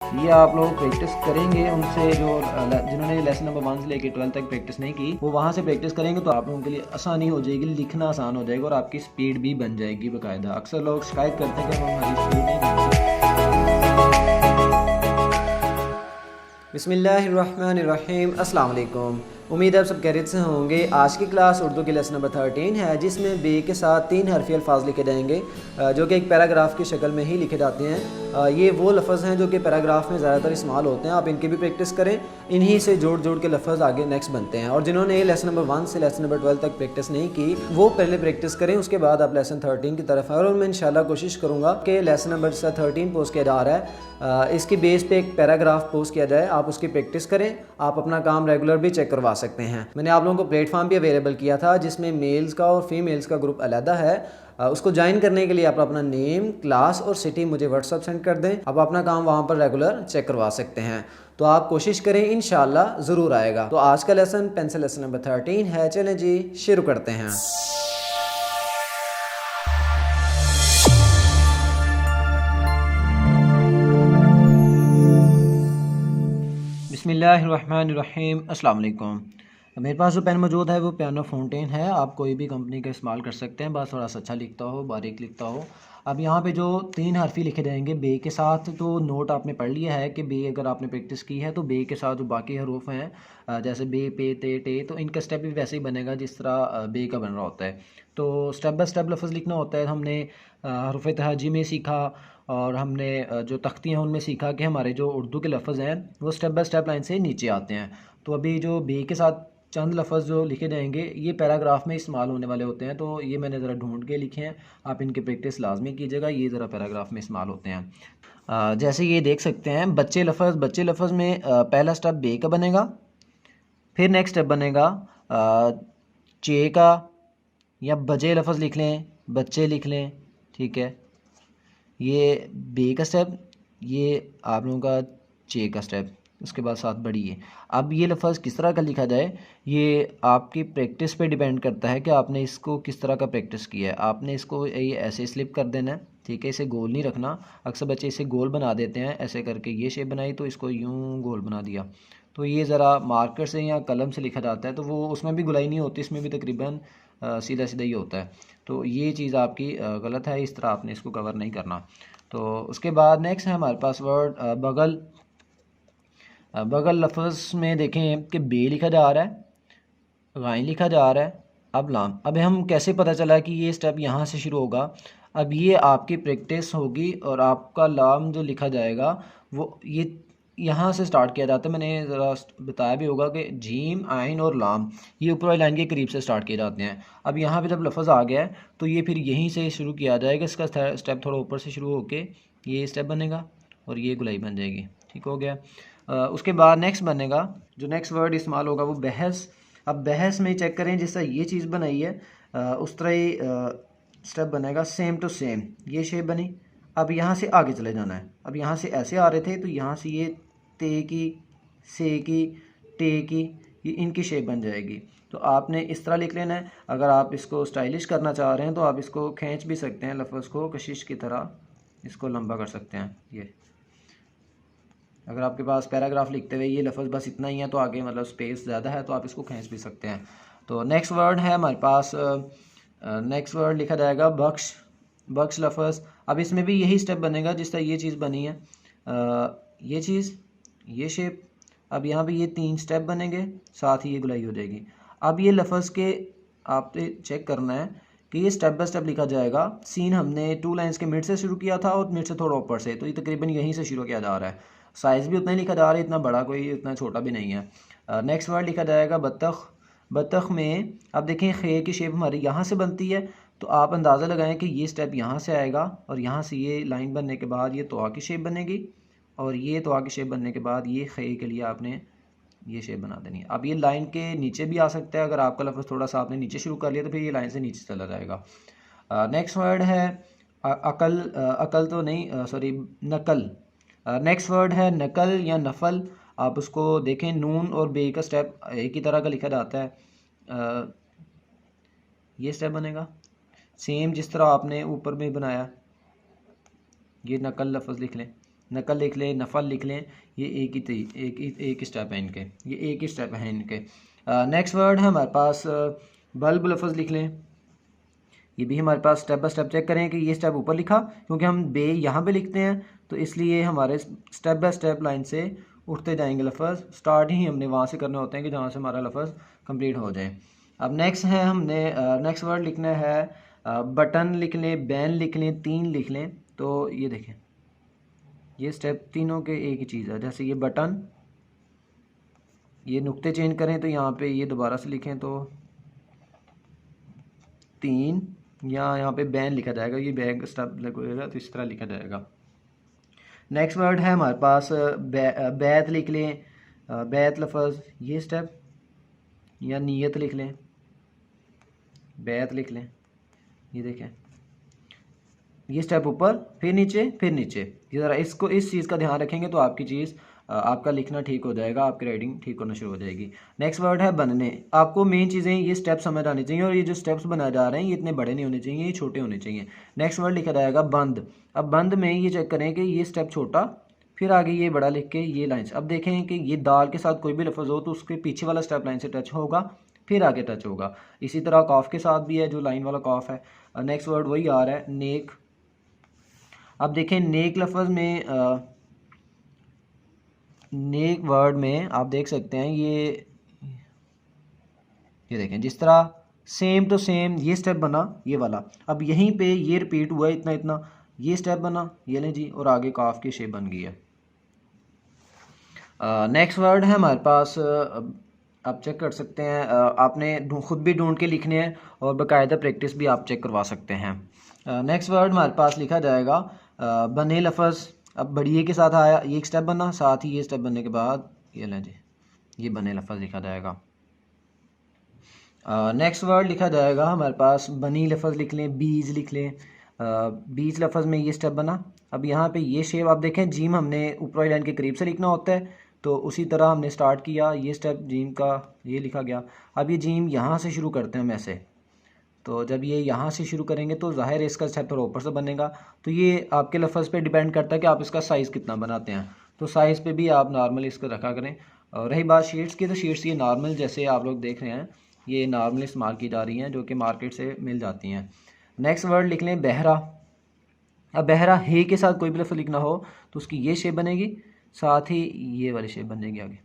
ये आप लोग प्रैक्टिस करेंगे उनसे जो जिन्होंने लेसन नंबर 1 से लेकर 12 तक प्रैक्टिस नहीं की, वो वहाँ से प्रैक्टिस करेंगे तो आप लोगों के लिए आसानी हो जाएगी, लिखना आसान हो जाएगा और आपकी स्पीड भी बन जाएगी बाकायदा। अक्सर लोग शिकायत करते हैं कि हमारी स्पीड नहीं बनती। बिस्मिल्लाहिर्रहमानिर्रहीम, अस्सलाम वालेकुम। उम्मीद है आप सब खैरियत से होंगे। आज की क्लास उर्दू की लेसन नंबर 13 है, जिसमें बे के साथ 3 हरफी अल्फाज लिखे जाएंगे जो कि एक पैराग्राफ की शक्ल में ही लिखे जाते हैं। ये वो लफ्ज़ हैं जो कि पैराग्राफ में ज़्यादातर इस्तेमाल होते हैं। आप इनकी भी प्रैक्टिस करें, इन्हीं से जोड़ जोड़ के लफ्ज़ आगे नेक्स्ट बनते हैं। और जिन्होंने लेसन नंबर 1 से लेसन नंबर 12 तक प्रैक्टिस नहीं की, वो पहले प्रैक्टिस करें, उसके बाद आप लेसन 13 की तरफ आए। और मैं इंशाल्लाह कोशिश करूँगा कि लेसन नंबर 13 पोस्ट किया जा रहा है, इसकी बेस पे एक पैराग्राफ पोस्ट किया जाए, आप उसकी प्रैक्टिस करें। आप अपना काम रेगुलर भी चेक करवा सकते हैं। मैंने आप लोगों को प्लेटफॉर्म भी अवेलेबल किया था, जिसमें मेल्स का और फीमेल्स का ग्रुप अलहदा है। उसको ज्वाइन करने के लिए आप अपना नेम, क्लास और सिटी मुझे व्हाट्सअप सेंड कर दें। आप अपना काम वहाँ पर रेगुलर चेक करवा सकते हैं। तो आप कोशिश करें, इंशाल्लाह ज़रूर आएगा। तो आज का लेसन पेंसिल लेसन नंबर 13 है। चलें जी, शुरू करते हैं। बिस्मिल्लाहिर्रहमानिर्रहीम, अस्सलाम वालेकुम। मेरे पास जो पेन मौजूद है वो पियानो फाउंटेन है। आप कोई भी कंपनी का इस्तेमाल कर सकते हैं, बस थोड़ा सा अच्छा लिखता हो, बारीक लिखता हो। अब यहाँ पे जो 3 हरफी लिखे जाएंगे बे के साथ, तो नोट आपने पढ़ लिया है कि बे अगर आपने प्रैक्टिस की है तो बे के साथ जो बाकी हरूफ हैं, जैसे बे, पे, ते, टे, तो इनका स्टेप भी वैसे ही बनेगा जिस तरह बे का बन रहा होता है। तो स्टेप बाय स्टेप लफ्ज़ लिखना होता है। हमने हरूफ तहजी में सीखा और हमने जो तख्ती हैं उनमें सीखा कि हमारे जो उर्दू के लफ्ज़ हैं वो स्टेप बाय स्टेप लाइन से नीचे आते हैं। तो अभी जो बे के साथ चंद लफ्ज़ जो लिखे जाएंगे ये पैराग्राफ में इस्तेमाल होने वाले होते हैं, तो ये मैंने ज़रा ढूंढ के लिखे हैं। आप इनकी प्रैक्टिस लाजमी कीजिएगा, ये ज़रा पैराग्राफ में इस्तेमाल होते हैं। जैसे ये देख सकते हैं, बच्चे लफ्ज़ में पहला स्टेप बे का बनेगा, फिर नेक्स्ट स्टेप बनेगा चे का, या बजे लफ्ज़ लिख लें, बच्चे लिख लें, ठीक है। ये बे का स्टेप, ये आप लोगों का चे का स्टेप, उसके बाद साथ बड़ी है। अब ये लफ्ज़ किस तरह का लिखा जाए, ये आपकी प्रैक्टिस पे डिपेंड करता है कि आपने इसको किस तरह का प्रैक्टिस किया है। आपने इसको ये ऐसे स्लिप कर देना है, ठीक है, इसे गोल नहीं रखना। अक्सर बच्चे इसे गोल बना देते हैं, ऐसे करके ये शेप बनाई तो इसको यूं गोल बना दिया। तो ये ज़रा मार्कर से या कलम से लिखा जाता है, तो वो उसमें भी गुलाई नहीं होती, इसमें भी तकरीबन सीधा सीधा ही होता है। तो ये चीज़ आपकी गलत है, इस तरह आपने इसको कवर नहीं करना। तो उसके बाद नेक्स्ट है हमारे पास वर्ड बगल। बगल लफ्ज़ में देखें कि बे लिखा जा रहा है, गाइन लिखा जा रहा है, अब लाम। अब हम कैसे पता चला कि ये स्टेप यहाँ से शुरू होगा। अब ये आपकी प्रैक्टिस होगी और आपका लाम जो लिखा जाएगा वो ये यहाँ से स्टार्ट किया जाता है। मैंने ज़रा बताया भी होगा कि जीम, आइन और लाम ये ऊपर वाली लाइन के करीब से स्टार्ट किए जाते हैं। अब यहाँ पे जब लफ्ज़ आ गया है तो ये फिर यहीं से शुरू किया जाएगा। इसका स्टेप थोड़ा ऊपर से शुरू होके ये स्टेप बनेगा और ये गुलाई बन जाएगी, ठीक हो गया। उसके बाद नेक्स्ट बनेगा, जो नेक्स्ट वर्ड इस्तेमाल होगा वो बहस। अब बहस में चेक करें, जिस तरह ये चीज़ बनाई है उस तरह ही स्टेप बनेगा, सेम टू सेम ये शेप बनी। अब यहाँ से आगे चले जाना है। अब यहाँ से ऐसे आ रहे थे तो यहाँ से ये ते की, से की, टे की, ये इनकी शेप बन जाएगी। तो आपने इस तरह लिख लेना है। अगर आप इसको स्टाइलिश करना चाह रहे हैं तो आप इसको खींच भी सकते हैं, लफ्ज़ को कशिश की तरह इसको लंबा कर सकते हैं। ये अगर आपके पास पैराग्राफ लिखते हुए ये लफ्ज़ बस इतना ही है तो आगे मतलब स्पेस ज़्यादा है तो आप इसको खींच भी सकते हैं। तो नेक्स्ट वर्ड है हमारे पास, नेक्स्ट वर्ड लिखा जाएगा बख्श। बख्श लफ्ज़, अब इसमें भी यही स्टेप बनेगा जिस तरह ये चीज़ बनी है, ये चीज़, ये शेप। अब यहाँ पे ये 3 स्टेप बनेंगे, साथ ही ये गुलाई हो जाएगी। अब ये लफ्ज़ के आपने चेक करना है कि ये स्टेप बाय स्टेप लिखा जाएगा। सीन हमने 2 लाइन्स के मिड से शुरू किया था और मिड से थोड़ा ऊपर से, तो ये तकरीबन यहीं से शुरू किया जा रहा है। साइज़ भी उतना ही लिखा जा रहा है, इतना बड़ा कोई इतना छोटा भी नहीं है। नेक्स्ट वर्ड लिखा जाएगा बतख। बतख में अब देखें खे की शेप हमारी यहाँ से बनती है, तो आप अंदाज़ा लगाएं कि ये स्टेप यहाँ से आएगा और यहाँ से ये लाइन बनने के बाद ये तोआ की शेप बनेगी और ये तोआ की शेप बनने के बाद ये खे के लिए आपने ये शेप बना देनी है। अब ये लाइन के नीचे भी आ सकता है, अगर आपका लफ्ज़ थोड़ा सा आपने नीचे शुरू कर लिया तो फिर ये लाइन से नीचे चला जाएगा। नेक्स्ट वर्ड है अकल। अकल तो नहीं, सॉरी, नकल। नेक्स्ट वर्ड है नकल या नफल। आप उसको देखें, नून और बे का स्टेप एक ही तरह का लिखा जाता है। ये स्टेप बनेगा सेम जिस तरह आपने ऊपर में बनाया, ये नकल लफ्ज़ लिख लें। नकल लिख लें, नफल लिख लें, ये एक ही स्टेप है इनके, ये एक ही स्टेप है इनके। नेक्स्ट वर्ड है हमारे पास बल्ब लफ्ज़ लिख लें। ये भी हमारे पास स्टेप बाय स्टेप चेक करें कि ये स्टेप ऊपर लिखा, क्योंकि हम बे यहाँ पे लिखते हैं तो इसलिए हमारे स्टेप बाय स्टेप लाइन से उठते जाएंगे लफ्ज़। स्टार्ट ही हमने वहाँ से करने होते हैं कि जहाँ से हमारा लफ्ज़ कंप्लीट हो जाए। अब नेक्स्ट है, हमने नेक्स्ट वर्ड लिखना है बटन लिख लें, बैन लिख लें, तीन लिख लें। तो ये देखें, ये स्टेप तीनों के एक ही चीज़ है। जैसे ये बटन, ये नुक्ते चेंज करें तो यहाँ पे ये दोबारा से लिखें तो तीन, या यहाँ पे बैन लिखा जाएगा, ये बैग स्टेप लगेगा तो इस तरह लिखा जाएगा। नेक्स्ट वर्ड है हमारे पास बैत लिख लें, बैत लफ्ज़, ये स्टेप, या नीयत लिख लें, बैत लिख लें। ये देखें, ये स्टेप ऊपर, फिर नीचे, फिर नीचे। ये ज़रा इसको, इस चीज़ का ध्यान रखेंगे तो आपकी चीज़, आपका लिखना ठीक हो जाएगा, आपकी राइटिंग ठीक होना शुरू हो जाएगी। नेक्स्ट वर्ड है बनने। आपको मेन चीज़ें ये स्टेप समझ आनी चाहिए, और ये जो स्टेप्स बनाए जा रहे हैं ये इतने बड़े नहीं होने चाहिए, ये छोटे होने चाहिए। नेक्स्ट वर्ड लिखा जाएगा बंद। अब बंद में ये चेक करें कि ये स्टेप छोटा, फिर आगे ये बड़ा लिख के ये लाइन। अब देखें कि ये दाल के साथ कोई भी लफ्ज़ हो तो उसके पीछे वाला स्टेप लाइन से टच होगा, फिर आगे टच होगा। इसी तरह कॉफ के साथ भी है, जो लाइन वाला कॉफ है। नेक्स्ट वर्ड वही आ रहा है, नेक। अब देखें, नेक लफ्ज़ में नेक वर्ड में आप देख सकते हैं ये देखें, जिस तरह सेम टू सेम ये स्टेप बना, ये वाला। अब यहीं पे ये रिपीट हुआ इतना इतना, ये स्टेप बना, ये लें जी, और आगे काफ की शेप बन गई है। नेक्स्ट वर्ड है हमारे पास, आप चेक कर सकते हैं, आपने खुद भी ढूंढ के लिखने हैं और बाकायदा प्रैक्टिस भी आप चेक करवा सकते हैं। नेक्स्ट वर्ड हमारे पास लिखा जाएगा बने लफ्ज़। अब बढ़िए के साथ आया, ये एक स्टेप बना, साथ ही ये स्टेप बनने के बाद ये लें जी, ये बने लफ्ज़ लिखा जाएगा। नेक्स्ट वर्ड लिखा जाएगा हमारे पास बनी लफ्ज़ लिख लें, बीज लिख लें। बीज लफ्ज़ में ये स्टेप बना। अब यहाँ पे ये शेप आप देखें, जीम हमने ऊपर वाली लाइन के करीब से लिखना होता है, तो उसी तरह हमने स्टार्ट किया, ये स्टेप जीम का ये लिखा गया। अब ये जीम यहाँ से शुरू करते हैं हम ऐसे, तो जब ये यहाँ से शुरू करेंगे तो ज़ाहिर है इसका स्टेप थोड़ा ऊपर से बनेगा। तो ये आपके लफ्ज़ पे डिपेंड करता है कि आप इसका साइज़ कितना बनाते हैं, तो साइज़ पे भी आप नॉर्मल इसको रखा करें। और रही बात शीट्स की, तो शीट्स ये नॉर्मल जैसे आप लोग देख रहे हैं, ये नॉर्मल इस्तेमाल की जा रही हैं, जो कि मार्केट से मिल जाती हैं। नेक्स्ट वर्ड लिख लें बहरा। अब बहरा हे के साथ कोई भी लफ्ज़ लिखना हो तो उसकी ये शेप बनेगी, साथ ही ये वाली शेप बन जाएगी आगे।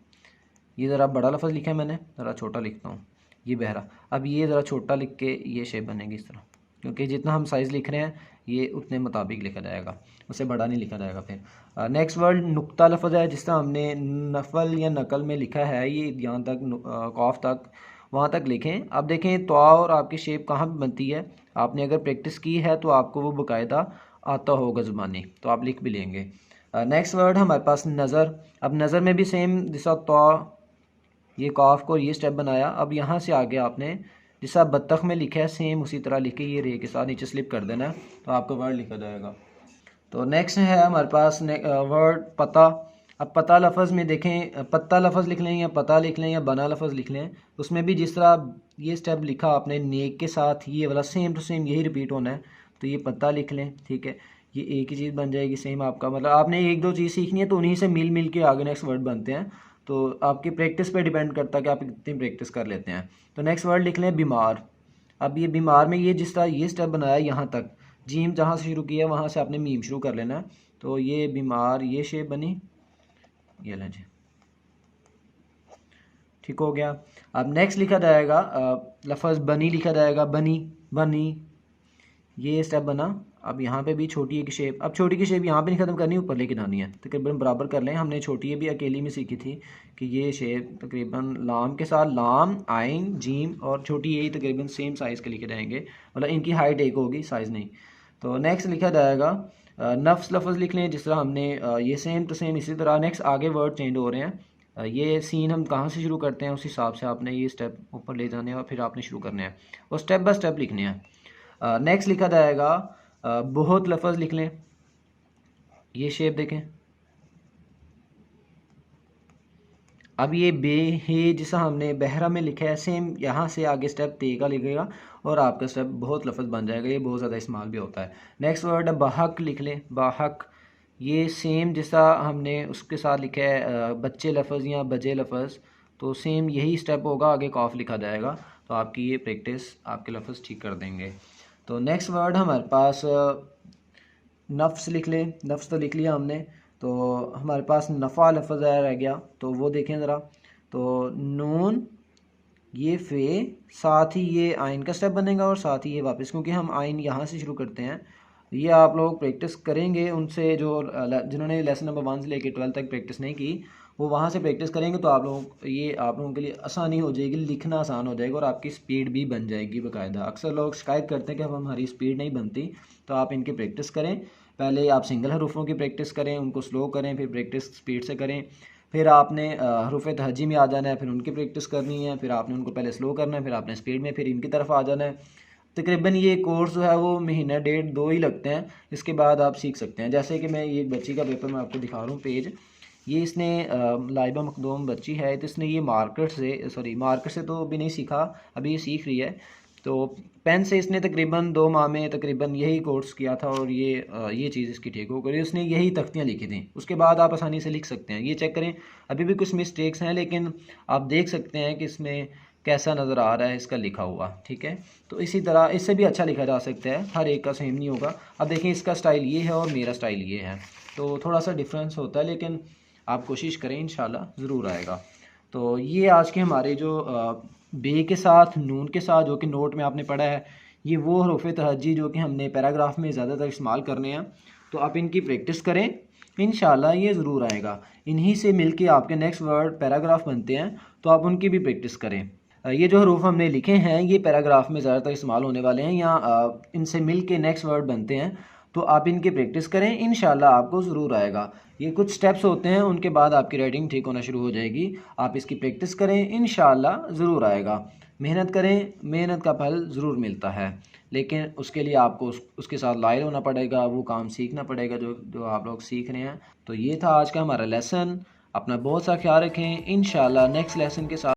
ये ज़रा बड़ा लफ्ज़ लिखा है मैंने, ज़रा छोटा लिखता हूँ, ये बहरा। अब ये ज़रा छोटा लिख के ये शेप बनेगी इस तरह, क्योंकि जितना हम साइज़ लिख रहे हैं ये उतने मुताबिक लिखा जाएगा, उससे बड़ा नहीं लिखा जाएगा। फिर नेक्स्ट वर्ड नुक्ता लफ्ज़ है, जिस तरह हमने नफल या नकल में लिखा है, ये यहाँ तक कॉफ तक, वहाँ तक लिखें। अब देखें तो और आपकी शेप कहाँ पर बनती है, आपने अगर प्रैक्टिस की है तो आपको वो बाकायदा आता होगा ज़ुबानी, तो आप लिख भी लेंगे। नेक्स्ट वर्ड हमारे पास नज़र। अब नज़र में भी सेम जैसा तो ये काफ को ये स्टेप बनाया। अब यहाँ से आगे आपने जैसा बत्तख में लिखा है सेम उसी तरह लिख के ये रे के साथ नीचे स्लिप कर देना है, तो आपका वर्ड लिखा जाएगा। तो नेक्स्ट है हमारे पास वर्ड पता। अब पता लफ्ज़ में देखें, पत्ता लफ्ज़ लिख लें या पता लिख लें या बना लफ्ज़ लिख लें, उसमें भी जिस तरह ये स्टेप लिखा आपने नेक के साथ, ये वाला सेम टू सेम यही रिपीट होना है। तो ये पत्ता लिख लें, ठीक है, ये एक ही चीज़ बन जाएगी सेम आपका। मतलब आपने एक दो चीज़ सीखनी है तो उन्हीं से मिल मिल के आगे नेक्स्ट वर्ड बनते हैं, तो आपकी प्रैक्टिस पे डिपेंड करता है कि आप कितनी प्रैक्टिस कर लेते हैं। तो नेक्स्ट वर्ड लिख लें बीमार। अब ये बीमार में ये जिस तरह ये स्टेप बनाया यहाँ तक, जीम जहाँ से शुरू किया वहाँ से आपने मीम शुरू कर लेना है। तो ये बीमार, ये शेप बनी, ये लें जी, ठीक हो गया। अब नेक्स्ट लिखा जाएगा लफ्ज़ बनी लिखा जाएगा, बनी बनी, ये स्टेप बना। अब यहाँ पे भी छोटी एक शेप, अब छोटी की शेप यहाँ पे नहीं ख़त्म करनी, ऊपर लेके जानी है, तकरीबन बराबर कर लें। हमने छोटी ये भी अकेली में सीखी थी कि ये शेप तकरीबन लाम के साथ, लाम आइन जीम और छोटी यही तकरीबन सेम साइज़ के लिखे जाएंगे, मतलब इनकी हाइट एक होगी, साइज़ नहीं। तो नेक्स्ट लिखा जाएगा नफ्स लफ्ज़ लिख लें, जिस तरह हमने ये सेम टू सेम इसी तरह। नेक्स्ट आगे वर्ड चेंज हो रहे हैं, ये सीन हम कहाँ से शुरू करते हैं उस हिसाब से आपने ये स्टेप ऊपर ले जाने हैं और फिर आपने शुरू करने हैं और स्टेप बाय स्टेप लिखने हैं। नेक्स्ट लिखा जाएगा बहुत लफ्ज़ लिख लें, ये शेप देखें। अब ये बे हे जिसा हमने बहरा में लिखा है, सेम यहाँ से आगे स्टेप ते का लिखेगा और आपका स्टेप बहुत लफ्ज़ बन जाएगा, ये बहुत ज़्यादा इस्तेमाल भी होता है। नेक्स्ट वर्ड है बाहक लिख लें, बाहक, ये सेम जैसा हमने उसके साथ लिखा है बच्चे लफ्ज़ या बजे लफ्ज़, तो सेम यही स्टेप होगा, आगे कॉफ लिखा जाएगा। तो आपकी ये प्रैक्टिस आपके लफ्ज़ ठीक कर देंगे। तो नेक्स्ट वर्ड हमारे पास नफ्स लिख ले। नफ्स तो लिख लिया हमने, तो हमारे पास नफ़ा लफ्ज़ रह गया, तो वो देखें ज़रा। तो नून ये फ़े, साथ ही ये आइन का स्टेप बनेगा और साथ ही ये वापस, क्योंकि हम आइन यहाँ से शुरू करते हैं। ये आप लोग प्रैक्टिस करेंगे उनसे जो जिन्होंने लेसन नंबर 1 से लेकर 12 तक प्रैक्टिस नहीं की, वो वहाँ से प्रैक्टिस करेंगे तो आप लोगों के लिए आसानी हो जाएगी, लिखना आसान हो जाएगा और आपकी स्पीड भी बन जाएगी बाकायदा। अक्सर लोग शिकायत करते हैं कि अब हमारी स्पीड नहीं बनती, तो आप इनकी प्रैक्टिस करें। पहले आप सिंगल हरूफों की प्रैक्टिस करें, उनको स्लो करें, फिर प्रैक्टिस स्पीड से करें। फिर आपने हरूफ तहजी में आ जाना है, फिर उनकी प्रैक्टिस करनी है, फिर आपने उनको पहले स्लो करना है, फिर आपने स्पीड में फिर इनकी तरफ आ जाना है। तकरीबन ये कोर्स जो है वो महीना डेढ़ दो ही लगते हैं, इसके बाद आप सीख सकते हैं। जैसे कि मैं ये बच्ची का पेपर मैं आपको दिखा रहा हूँ पेज, ये इसने लाइबा मखदूम बच्ची है, तो इसने ये मार्केट से तो अभी नहीं सीखा, अभी ये सीख रही है। तो पेन से इसने तकरीबन 2 माह में तकरीबन यही कोर्स किया था और ये चीज़ इसकी ठीक हो गई। उसने यही तख्तियाँ लिखी थी, उसके बाद आप आसानी से लिख सकते हैं। ये चेक करें, अभी भी कुछ मिस्टेक्स हैं, लेकिन आप देख सकते हैं कि इसमें कैसा नज़र आ रहा है इसका लिखा हुआ, ठीक है। तो इसी तरह इससे भी अच्छा लिखा जा सकता है, हर एक का सेम नहीं होगा। अब देखें, इसका स्टाइल ये है और मेरा स्टाइल ये है, तो थोड़ा सा डिफरेंस होता है, लेकिन आप कोशिश करें, इंशाल्लाह ज़रूर आएगा। तो ये आज के हमारे जो बे के साथ नून के साथ जो कि नोट में आपने पढ़ा है, ये वो हरूफ तहज्जी जो कि हमने पैराग्राफ में ज़्यादातर इस्तेमाल करने हैं। तो आप इनकी प्रैक्टिस करें, इंशाल्लाह ये ज़रूर आएगा। इन्हीं से मिलके आपके नेक्स्ट वर्ड पैराग्राफ बनते हैं, तो आप उनकी भी प्रैक्टिस करें। ये जो हरूफ हमने लिखे हैं ये पैराग्राफ में ज़्यादातर इस्तेमाल होने वाले हैं, या इनसे मिल के नेक्स्ट वर्ड बनते हैं। तो आप इनकी प्रैक्टिस करें, इंशाल्लाह आपको ज़रूर आएगा। ये कुछ स्टेप्स होते हैं, उनके बाद आपकी राइटिंग ठीक होना शुरू हो जाएगी। आप इसकी प्रैक्टिस करें, इंशाल्लाह ज़रूर आएगा। मेहनत करें, मेहनत का फल ज़रूर मिलता है, लेकिन उसके लिए आपको उसके साथ लायल होना पड़ेगा, वो काम सीखना पड़ेगा जो जो आप लोग सीख रहे हैं। तो ये था आज का हमारा लेसन। अपना बहुत सा ख्याल रखें, इंशाल्लाह नेक्स्ट लेसन के साथ